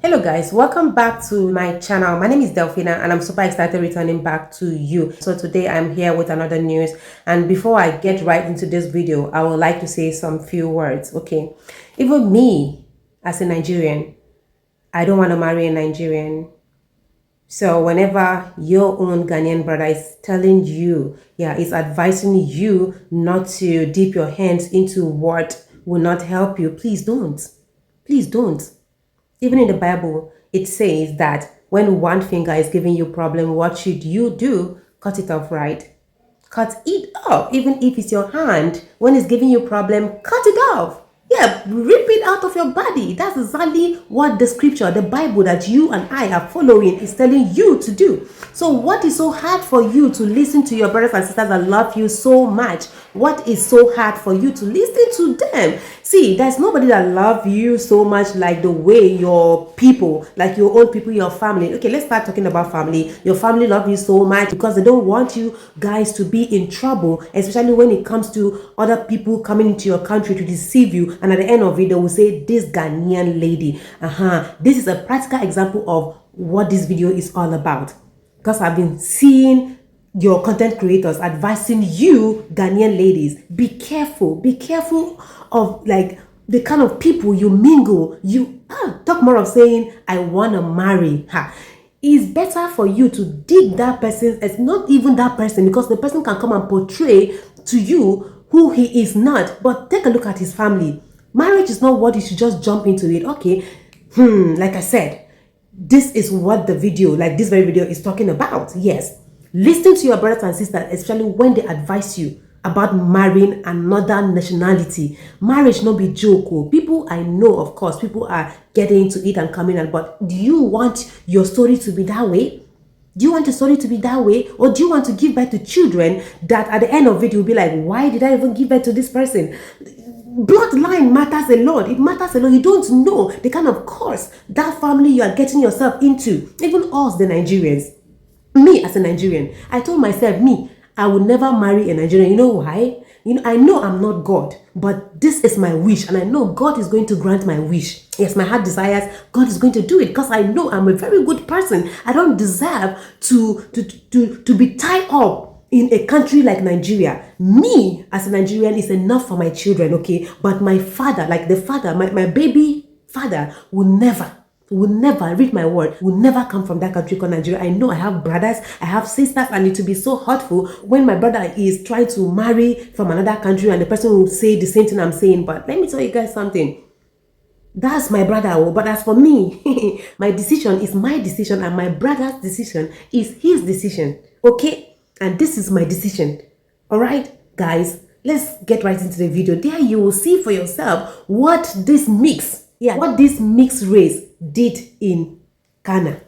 Hello guys, welcome back to my channel. My name is Delphina and I'm super excited returning back to you. So today I'm here with another news, and before I get right into this video, I would like to say some few words. Okay, even me as a Nigerian, I don't want to marry a Nigerian. So whenever your own Ghanaian brother is telling you, is advising you not to dip your hands into what will not help you, please don't. Please don't. Even in the Bible, it says that when one finger is giving you problem, what should you do? Cut it off, right? Cut it off. Even if it's your hand, when it's giving you problem, cut it off. Yeah, rip it out of your body. That's exactly what the scripture, the Bible that you and I are following is telling you to do. So what is so hard for you to listen to your brothers and sisters that love you so much? What is so hard for you to listen to them? See, there's nobody that love you so much like the way your people, like your own people, your family. Okay, let's start talking about family. Your family love you so much because they don't want you guys to be in trouble, especially when it comes to other people coming into your country to deceive you. And at the end of it, they will say, this Ghanaian lady. This is a practical example of what this video is all about. Because I've been seeing your content creators advising you Ghanaian ladies, be careful of like the kind of people you mingle. You talk more of saying I want to marry her. It's better for you to dig that person as not even that person, because the person can come and portray to you who he is not. But take a look at his family. Marriage is not what you should just jump into it. Okay, like I said, this is what the video, like this very video, is talking about. Yes, listen to your brothers and sisters, especially when they advise you about marrying another nationality. Marriage no be joke. Oh. People, I know, of course, people are getting into it and coming out, but do you want your story to be that way? Do you want your story to be that way? Or do you want to give birth to children that at the end of it you'll be like, why did I even give birth to this person? Bloodline matters a lot. It matters a lot. You don't know the kind of course that family you are getting yourself into. Even us, the Nigerians. Me as a Nigerian, I told myself, I would never marry a Nigerian. You know why? I know I'm not God, but this is my wish, and I know God is going to grant my wish. Yes, my heart desires, God is going to do it, because I know I'm a very good person. I don't deserve to be tied up in a country like Nigeria. Me as a Nigerian is enough for my children, okay? But my father, like the father, my baby father, will never, read my word, will never come from that country called Nigeria. I know I have brothers, I have sisters, and it will be so hurtful when my brother is trying to marry from another country and the person will say the same thing I'm saying. But let me tell you guys something. That's my brother, but as for me, my decision is my decision, and my brother's decision is his decision, okay? And this is my decision. All right, guys, let's get right into the video. There you will see for yourself what this what this mixed race did in Ghana.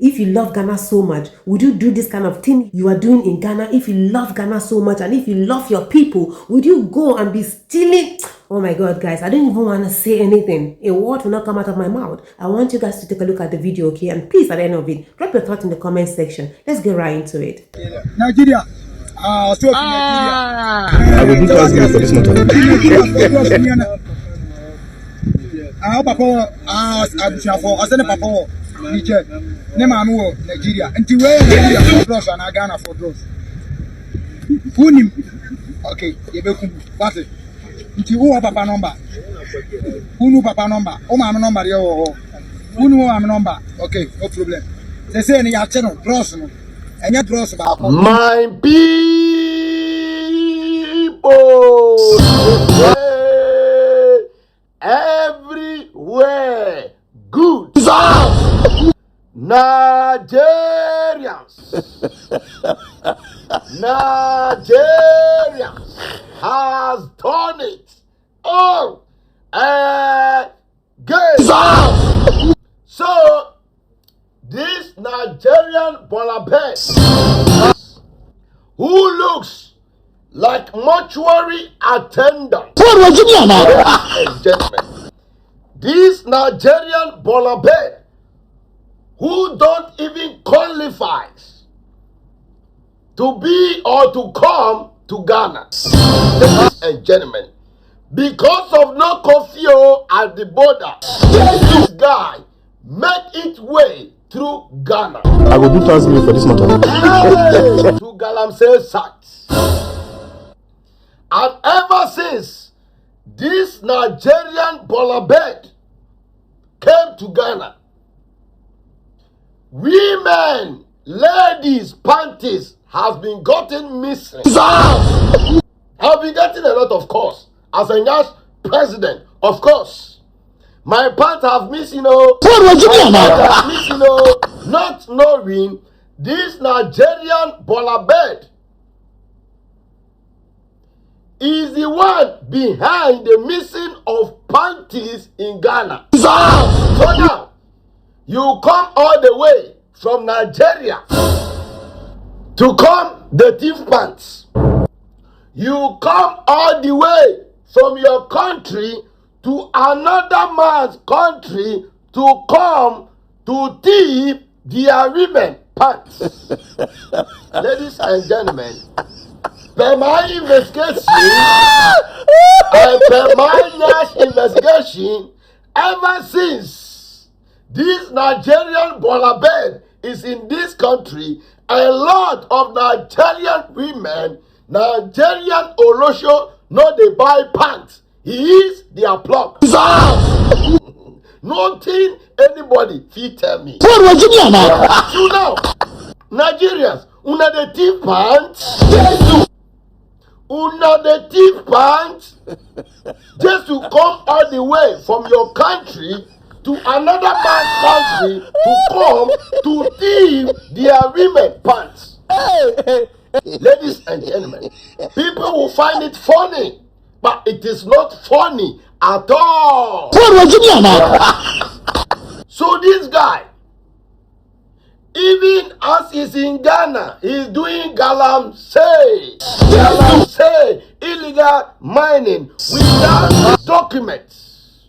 If you love Ghana so much, would you do this kind of thing you are doing in Ghana? If you love Ghana so much and if you love your people, would you go and be stealing? Oh my God, guys, I don't even want to say anything. A word will not come out of my mouth. I want you guys to take a look at the video, okay? And please, at the end of it, drop your thoughts in the comment section. Let's get right into it. Nigeria. I will do translate for this matter. Nigeria. And Nigeria for drugs and Ghana for drugs. Okay, what? Who papa number? Who papa number? Oh, my number. Who am number? Okay, no problem. They say any channel drugs. And your drugs about my people everywhere. Good. Nigerians. Nigerians has done it all again. So this Nigerian bolabe who looks like mortuary attendant, ladies and gentlemen, this Nigerian bolabe who don't even qualify to be or to come to Ghana, ladies and gentlemen, because of no curfew at the border, this guy made its way through Ghana. I will do translate for this matter. To Galamsey sites. And ever since this Nigerian bed came to Ghana, women, ladies, panties has been gotten missing. Have been getting a lot of course. As a young president, of course. My pants have missing, not knowing this Nigerian bed is the one behind the missing of panties in Ghana. So now, you come all the way from Nigeria to come the thief pants. You come all the way from your country to another man's country to come to thief their women pants. Ladies and gentlemen, per my investigation, per my investigation, ever since this Nigerian bed is in this country, a lot of Nigerian women, Nigerian Olosho, no they buy pants. He is their plug. Nothing anybody fit tell me. So now, Nigerians, una the thief pants. Una the thief pants. Just to come all the way from your country to another man's country to come to thief their women pants. Ladies and gentlemen, people will find it funny, but it is not funny at all. So this guy, even as he's in Ghana, he's doing galamsey, illegal mining without documents.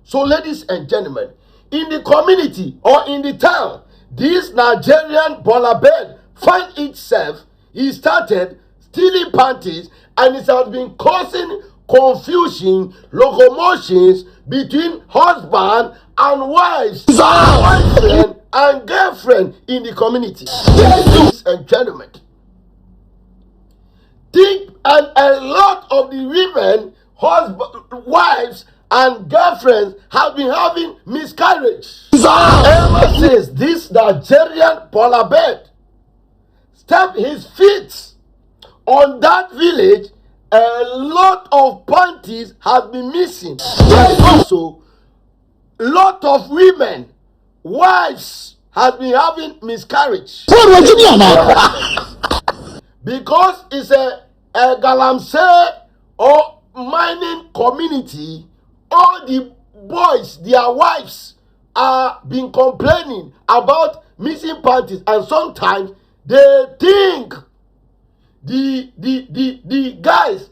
So ladies and gentlemen, in the community or in the town, this Nigerian bed find itself, he started stealing panties, and it has been causing confusion, locomotions between husband and wives, boyfriend and girlfriend in the community. Ladies and gentlemen, and a lot of the women, wives and girlfriends have been having miscarriage. Ever since this Nigerian bed stepped his feet on that village, a lot of panties have been missing. And also, lot of women, wives, have been having miscarriage. Because it's a galamsey or mining community, all the boys, their wives, are been complaining about missing panties, and sometimes they think the guys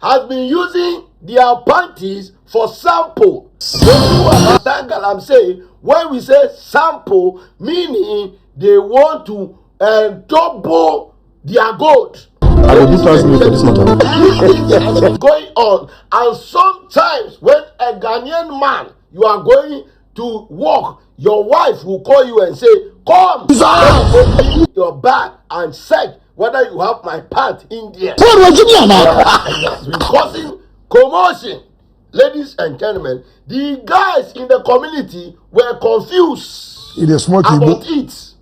has been using their panties for sample. You understand what I'm saying? When we say sample, meaning they want to double their gold. I will do translate for this matter. This has been going on, and sometimes when a Ghanaian man, you are going to work, your wife will call you and say, "Come, open your bag and check whether you have my pants in there." It has been causing commotion. Ladies and gentlemen, the guys in the community were confused about it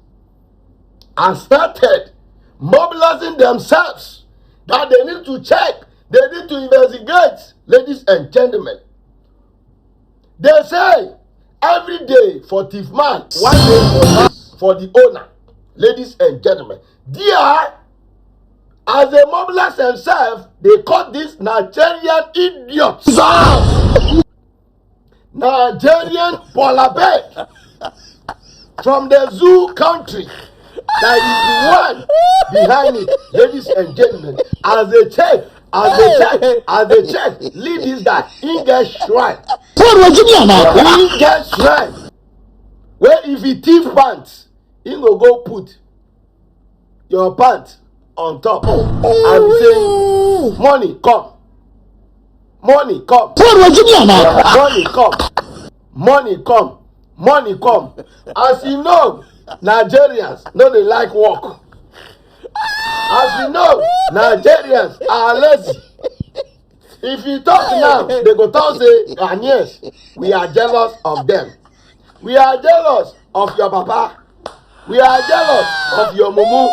and started mobilizing themselves that they need to check, they need to investigate. Ladies and gentlemen, they say every day for thief man, 1 day for the owner. Ladies and gentlemen, there, as they mobilize themselves, they caught this Nigerian idiot. Nigerian bed from the zoo country that is the one behind it. Ladies and gentlemen, as they check, leave this guy, he gets shrine. He gets shrine. Where if he thief pants, he will go put your pants on top and say, "Money come, money come, money come, money come." money come. As you know, Nigerians no dey like work. As you know, Nigerians are lazy. If you talk now, they go talk say, Ghanaians, we are jealous of them. We are jealous of your papa. We are jealous of your mumu.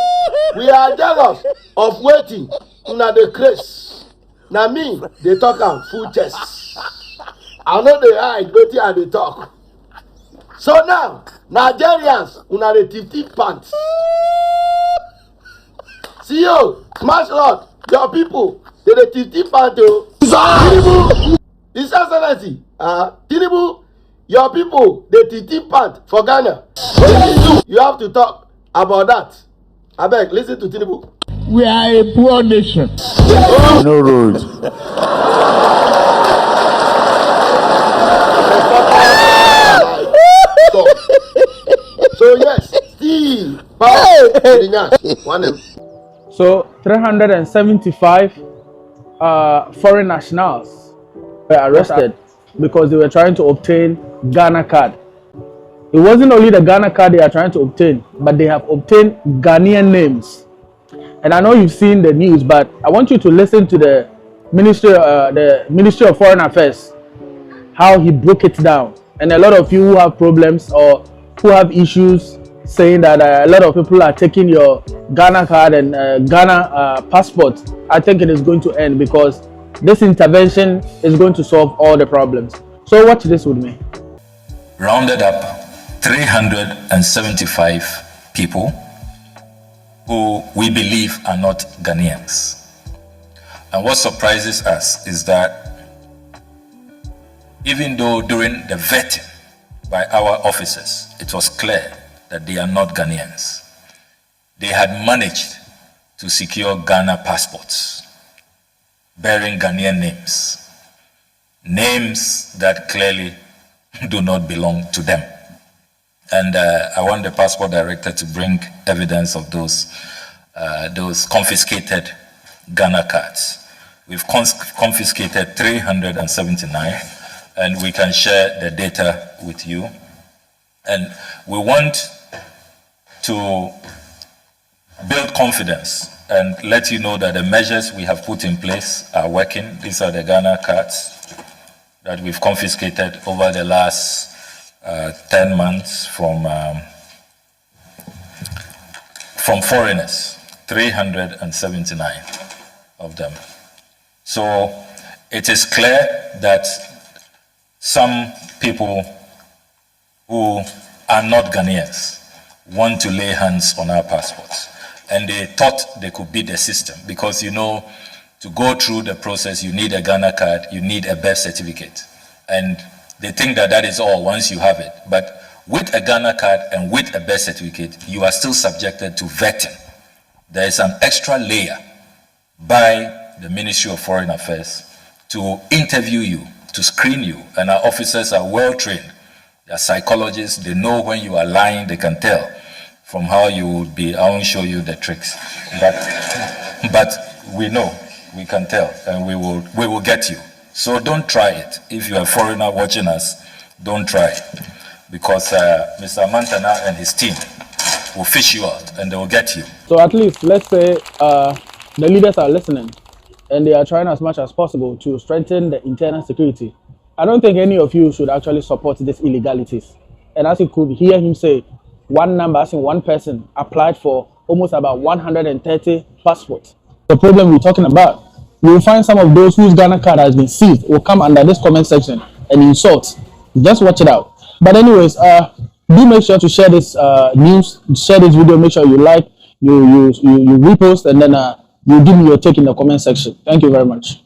We are jealous of waiting. Una the craze. Na me, they talk am full chest. I know they hide, wetin I dey talk. So now, Nigerians, una the thief pants. See you, smash lot, your people, they the thief pants o. Tinubu, His Excellency, Tinubu, your people, the thief pants for Ghana. You have to talk about that. Abeg, listen to Tinubu. We are a poor nation. No road. So yes, still power to the nyash. One name. So 375 foreign nationals were arrested because they were trying to obtain Ghana card. It wasn't only the Ghana card they are trying to obtain, but they have obtained Ghanaian names. And I know you've seen the news, but I want you to listen to the Ministry of Foreign Affairs, how he broke it down. And a lot of you who have problems or who have issues saying that a lot of people are taking your Ghana card and Ghana passport, I think it is going to end because this intervention is going to solve all the problems. So watch this with me. Rounded up 375 people who we believe are not Ghanaians. And what surprises us is that even though during the vetting by our officers, it was clear that they are not Ghanaians, they had managed to secure Ghana passports bearing Ghanaian names, names that clearly do not belong to them. And I want the passport director to bring evidence of those confiscated Ghana cards. We've confiscated 379, and we can share the data with you. And we want to build confidence and let you know that the measures we have put in place are working. These are the Ghana cards that we've confiscated over the last 10 months from foreigners, 379 of them. So it is clear that some people who are not Ghanaians want to lay hands on our passports. And they thought they could beat the system because, you know, to go through the process, you need a Ghana card, you need a birth certificate. And they think that that is all once you have it. But with a Ghana card and with a birth certificate, you are still subjected to vetting. There is an extra layer by the Ministry of Foreign Affairs to interview you, to screen you. And our officers are well trained. They are psychologists. They know when you are lying. They can tell from how you would be. I won't show you the tricks. But we know, we can tell, and we will get you. So don't try it. If you're a foreigner watching us, don't try it. Because Mr. Mantana and his team will fish you out and they will get you. So at least, let's say the leaders are listening and they are trying as much as possible to strengthen the internal security. I don't think any of you should actually support these illegalities. And as you could hear him say, one number, as in one person, applied for almost about 130 passports. The problem we're talking about, you will find some of those whose Ghana card has been seized will come under this comment section and insult. Just watch it out. But anyways, do make sure to share this news, share this video, make sure you like, you repost, and then you give me your take in the comment section. Thank you very much.